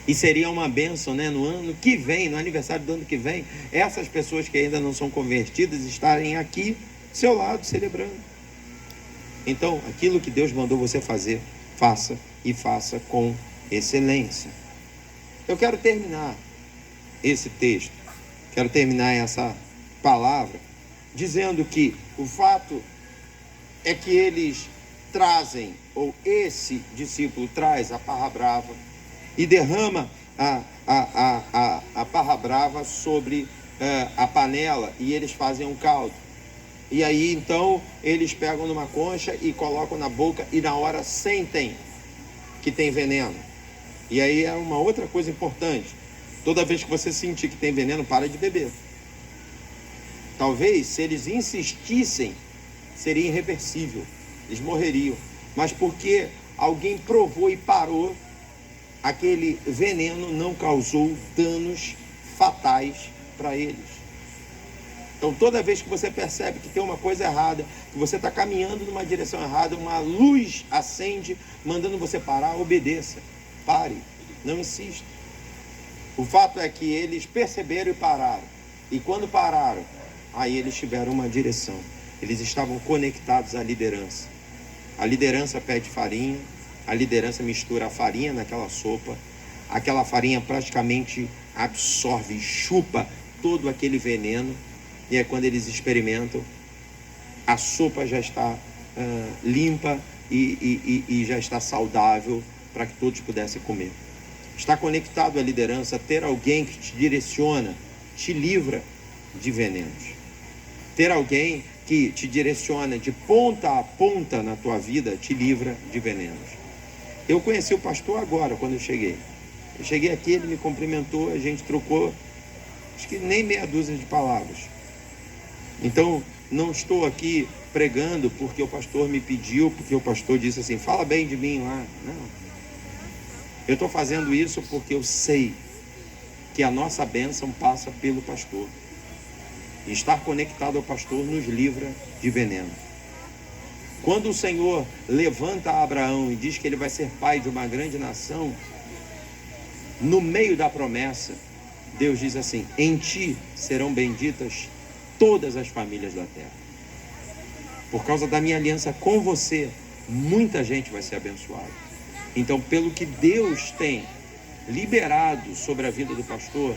E seria uma bênção, né, no ano que vem, no aniversário do ano que vem, essas pessoas que ainda não são convertidas estarem aqui, do seu lado, celebrando. Então, aquilo que Deus mandou você fazer, faça e faça com excelência. Eu quero terminar esse texto, quero terminar essa palavra, dizendo que o fato é que eles trazem, ou esse discípulo traz a parra brava, e derrama a parra brava sobre a panela, e eles fazem um caldo. E aí então eles pegam numa concha e colocam na boca, e na hora sentem que tem veneno. E aí é uma outra coisa importante: toda vez que você sentir que tem veneno, para de beber. Talvez se eles insistissem, seria irreversível, eles morreriam. Mas porque alguém provou e parou, aquele veneno não causou danos fatais para eles. Então toda vez que você percebe que tem uma coisa errada, que você está caminhando numa direção errada, uma luz acende mandando você parar, obedeça, pare, não insista. O fato é que eles perceberam e pararam. E quando pararam, aí eles tiveram uma direção. Eles estavam conectados à liderança. A liderança pede farinha, a liderança mistura a farinha naquela sopa, aquela farinha praticamente absorve, chupa todo aquele veneno, e é quando eles experimentam, a sopa já está limpa e já está saudável para que todos pudessem comer. Estar conectado à liderança, ter alguém que te direciona, te livra de venenos. Ter alguém que te direciona de ponta a ponta na tua vida, te livra de venenos. Eu conheci o pastor agora, quando eu cheguei. Eu cheguei aqui, ele me cumprimentou, a gente trocou, acho que nem meia dúzia de palavras. Então, não estou aqui pregando porque o pastor me pediu, porque o pastor disse assim, fala bem de mim lá. Não. Eu estou fazendo isso porque eu sei que a nossa bênção passa pelo pastor. E estar conectado ao pastor nos livra de veneno. Quando o Senhor levanta Abraão e diz que ele vai ser pai de uma grande nação, no meio da promessa, Deus diz assim, em ti serão benditas todas as famílias da terra. Por causa da minha aliança com você, muita gente vai ser abençoada. Então, pelo que Deus tem liberado sobre a vida do pastor,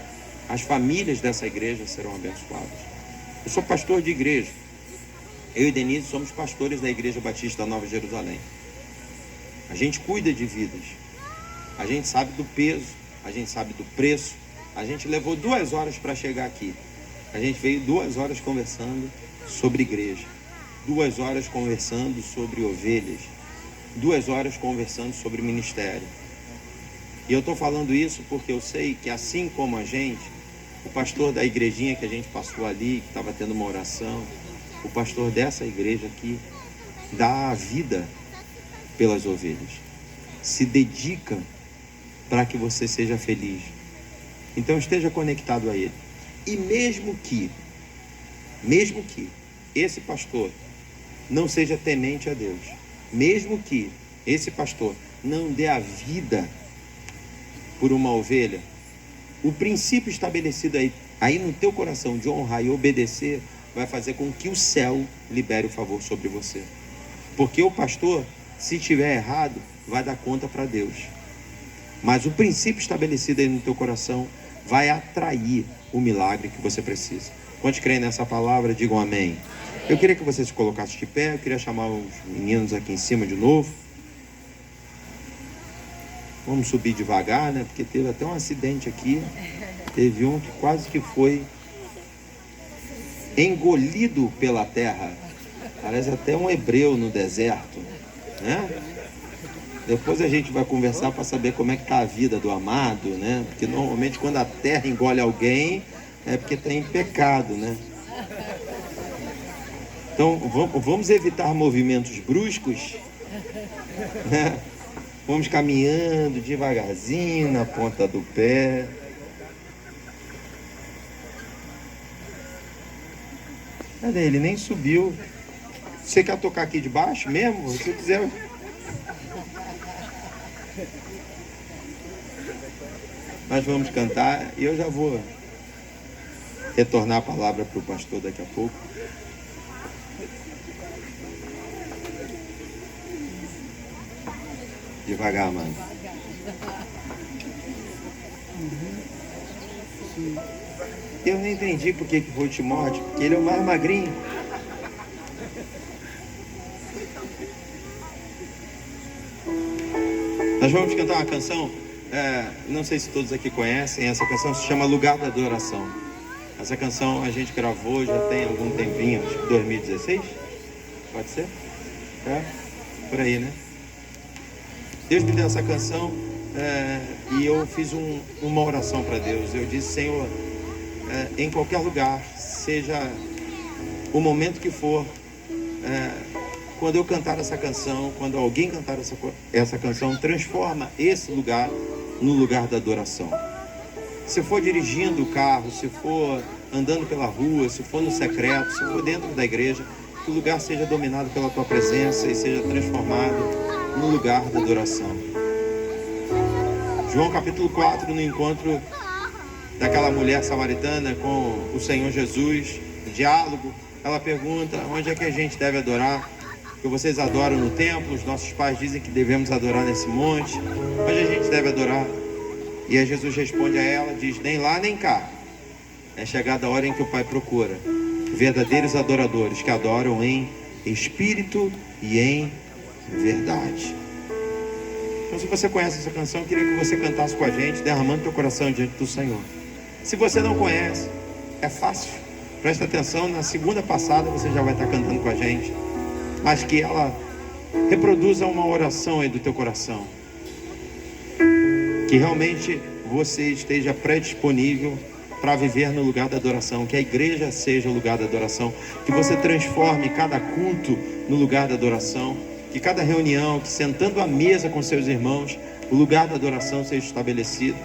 as famílias dessa igreja serão abençoadas. Eu sou pastor de igreja. Eu e Denise somos pastores da Igreja Batista da Nova Jerusalém. A gente cuida de vidas. A gente sabe do peso, a gente sabe do preço. A gente levou 2 horas para chegar aqui. A gente veio 2 horas conversando sobre igreja, 2 horas conversando sobre ovelhas, 2 horas conversando sobre ministério. E eu estou falando isso porque eu sei que, assim como a gente, o pastor da igrejinha que a gente passou ali, que estava tendo uma oração, o pastor dessa igreja aqui dá a vida pelas ovelhas, se dedica para que você seja feliz. Então esteja conectado a ele. E mesmo que esse pastor não seja temente a Deus, mesmo que esse pastor não dê a vida por uma ovelha, o princípio estabelecido aí no teu coração de honrar e obedecer vai fazer com que o céu libere o favor sobre você. Porque o pastor, se tiver errado, vai dar conta para Deus. Mas o princípio estabelecido aí no teu coração vai atrair o milagre que você precisa. Quantos creem nessa palavra, digam amém. Eu queria que você se colocasse de pé. Eu queria chamar os meninos aqui em cima de novo. Vamos subir devagar, né? Porque teve até um acidente aqui. Teve um que quase que foi engolido pela terra. Parece até um hebreu no deserto, né? Depois a gente vai conversar para saber como é que está a vida do amado, né? Porque normalmente quando a terra engole alguém é porque tem pecado, né? Então vamos evitar movimentos bruscos, né? Vamos caminhando devagarzinho na ponta do pé. Cadê? Ele nem subiu. Você quer tocar aqui de baixo mesmo? Se quiser. Nós vamos cantar e eu já vou retornar a palavra para o pastor daqui a pouco. Devagar, mano. Eu não entendi por que foi o Timóteo, porque ele é o mais magrinho. Nós vamos cantar uma canção, não sei se todos aqui conhecem, essa canção se chama Lugar da Adoração. Essa canção a gente gravou já tem algum tempinho, acho que 2016, pode ser? É, por aí, né? Deus me deu essa canção e eu fiz uma oração para Deus. Eu disse, Senhor, em qualquer lugar, seja o momento que for, quando eu cantar essa canção, quando alguém cantar essa canção, transforma esse lugar no lugar da adoração. Se for dirigindo o carro, se for andando pela rua, se for no secreto, se for dentro da igreja, que o lugar seja dominado pela tua presença e seja transformado no lugar da adoração. João capítulo 4, no encontro daquela mulher samaritana com o Senhor Jesus, no diálogo, ela pergunta, onde é que a gente deve adorar? Que vocês adoram no templo, os nossos pais dizem que devemos adorar nesse monte, onde a gente deve adorar? E aí Jesus responde a ela, diz, nem lá nem cá, é chegada a hora em que o Pai procura verdadeiros adoradores que adoram em espírito e em verdade. Então, se você conhece essa canção, eu queria que você cantasse com a gente, derramando teu coração diante do Senhor. Se você não conhece, é fácil, presta atenção, na segunda passada você já vai estar cantando com a gente, mas que ela reproduza uma oração aí do teu coração, que realmente você esteja predisponível para viver no lugar da adoração, que a igreja seja o lugar da adoração, que você transforme cada culto no lugar da adoração, que cada reunião, que sentando à mesa com seus irmãos, o lugar da adoração seja estabelecido.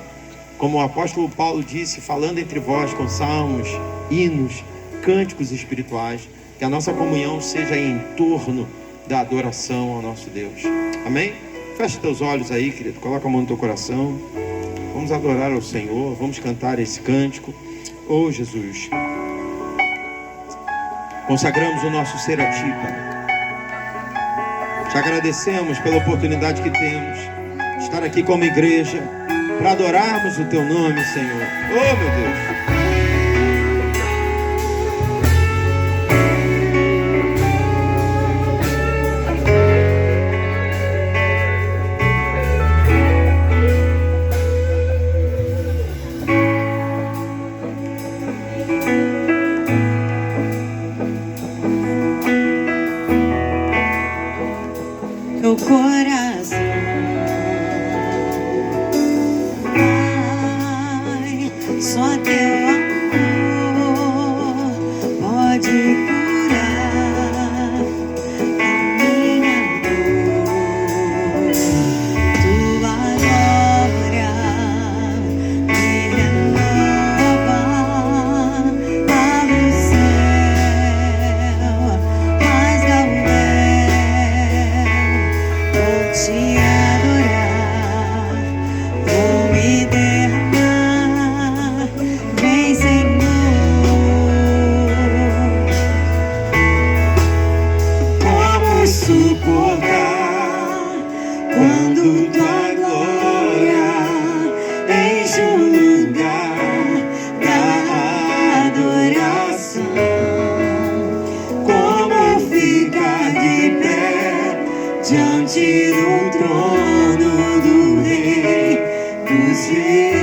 Como o apóstolo Paulo disse, falando entre vós com salmos, hinos, cânticos espirituais, que a nossa comunhão seja em torno da adoração ao nosso Deus. Amém? Feche teus olhos aí, querido, coloca a mão no teu coração. Vamos adorar ao Senhor, vamos cantar esse cântico. Oh Jesus, consagramos o nosso ser a Ti, Pai. Te agradecemos pela oportunidade que temos de estar aqui como igreja para adorarmos o Teu nome, Senhor. Oh, meu Deus. diante do trono do Rei dos Reis.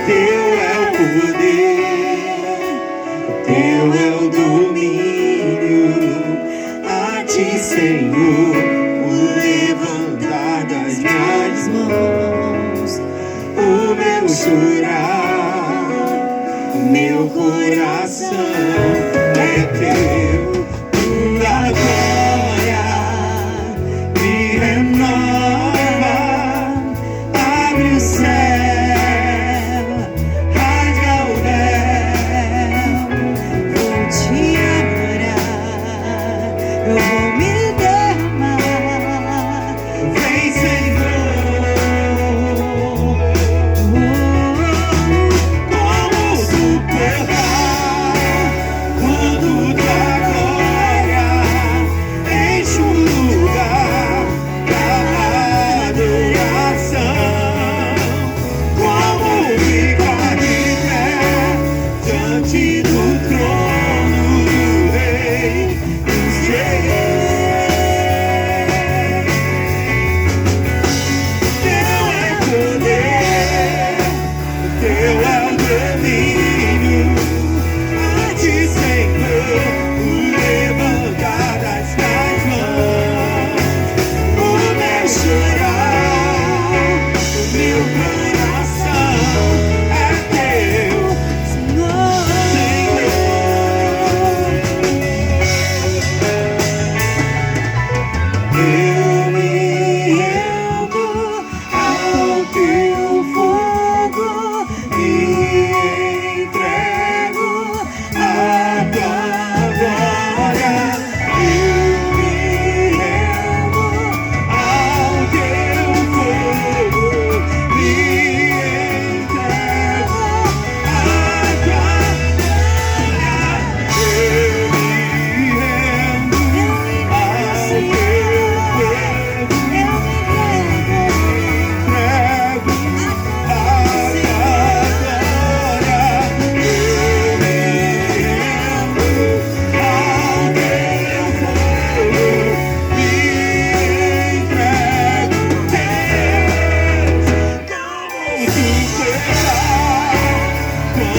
Teu é o poder, teu é o domínio, a ti, Senhor, o levantar das minhas mãos, o meu chorar, meu coração é teu. Da glória me renova, abre o céu, rasga o véu. Vou te adorar, eu vou me derramar. Vem, Senhor, como suportar quando tua glória enche o lugar da adoração. Como ficar de pé diante do trono do Rei dos Reis. Teu é o poder, teu é o domínio, a ti, Senhor, o levantar das tuas mãos, o meu chorar, o meu coração é teu, Senhor. Eu me rendo ao teu fogo e entrego a tua glória. Eu me rendo ao teu fogo e entrego a tua glória. Eu me rendo ao teu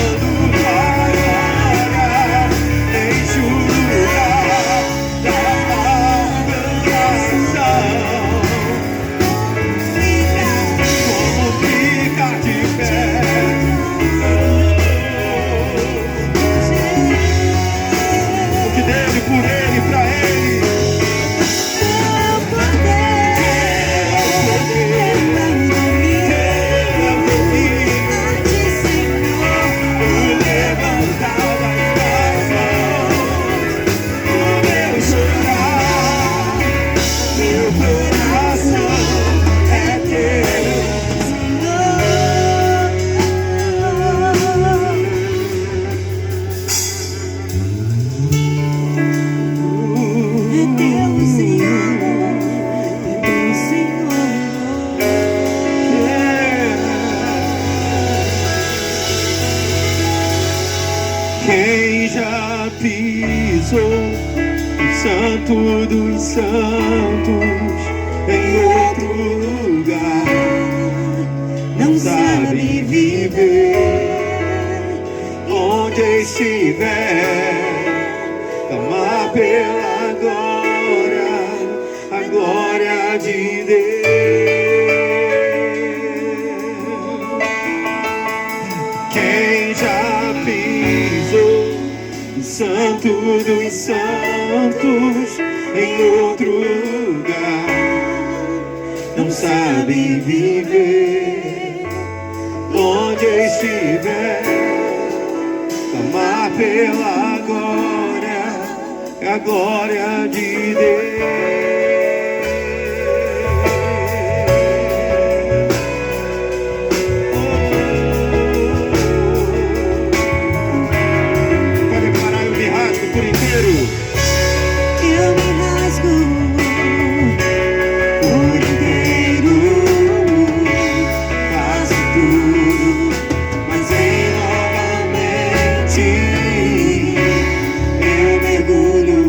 fogo, entrego a Quem já pisou o Santo dos Santos em outro lugar não sabe viver onde estiver, clamar pela glória, a glória de Deus. Quem já pisou o Santo dos Santos em outro lugar não sabe viver onde estiver, clamar pela glória, a glória de Deus. Eu me rasgo por inteiro, faço tudo, mas vem novamente. Eu mergulho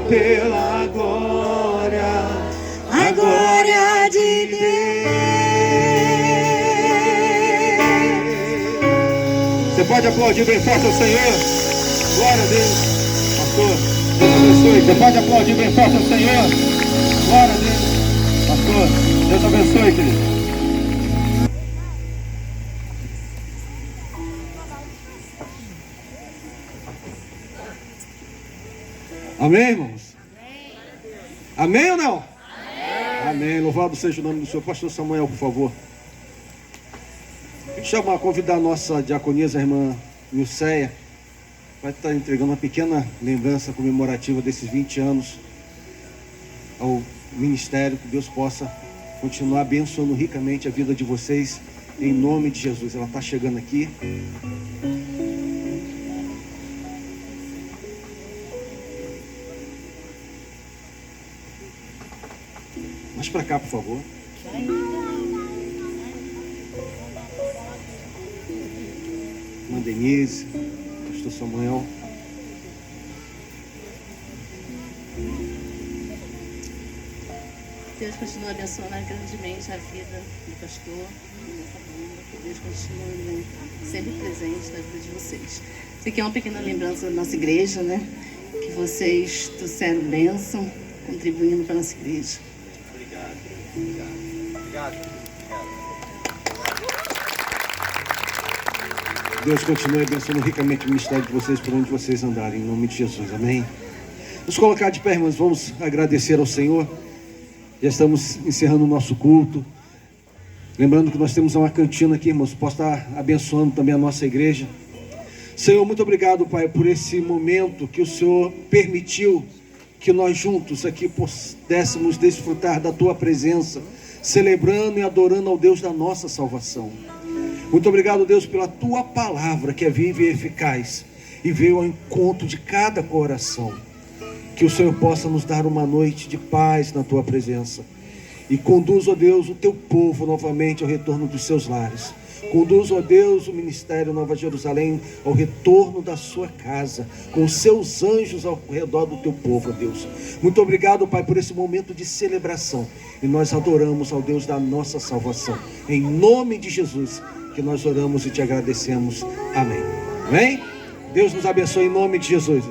pela glória, a glória de Deus. Você pode aplaudir bem forte ao Senhor? Glória a Deus. Pastor, Deus abençoe. Você pode aplaudir bem forte ao Senhor? Glória a Deus. Pastor, Deus abençoe, querido. Amém, irmãos? Amém ou não? Amém. Amém. Louvado seja o nome do Senhor. Pastor Samuel, por favor. Convidar a nossa diaconisa, a irmã Nilceia, vai estar entregando uma pequena lembrança comemorativa desses 20 anos ao ministério. Que Deus possa continuar abençoando ricamente a vida de vocês, em nome de Jesus. Ela está chegando aqui. Mais para cá, por favor. Irmã Denise, Pastor Samuel. Deus continua abençoando grandemente a vida do pastor e dessa banda. Que Deus continue sempre presente na vida de vocês. Isso aqui é uma pequena lembrança da nossa igreja, né? Que vocês trouxeram bênção, contribuindo para a nossa igreja. Obrigado. Deus continue abençoando ricamente o ministério de vocês por onde vocês andarem, em nome de Jesus, amém? Vamos colocar de pé, irmãos, vamos agradecer ao Senhor. Já estamos encerrando o nosso culto. Lembrando que nós temos uma cantina aqui, irmãos, posso estar abençoando também a nossa igreja. Senhor, muito obrigado, Pai, por esse momento que o Senhor permitiu que nós juntos aqui pudéssemos desfrutar da Tua presença, celebrando e adorando ao Deus da nossa salvação. Muito obrigado, Deus, pela Tua palavra que é viva e eficaz e veio ao encontro de cada coração. Que o Senhor possa nos dar uma noite de paz na Tua presença e conduza, ó Deus, o Teu povo novamente ao retorno dos seus lares. Conduz, ó Deus, o Ministério Nova Jerusalém ao retorno da sua casa, com os seus anjos ao redor do teu povo, ó Deus. Muito obrigado, Pai, por esse momento de celebração. E nós adoramos ao Deus da nossa salvação. Em nome de Jesus, que nós oramos e te agradecemos. Amém. Amém? Deus nos abençoe em nome de Jesus.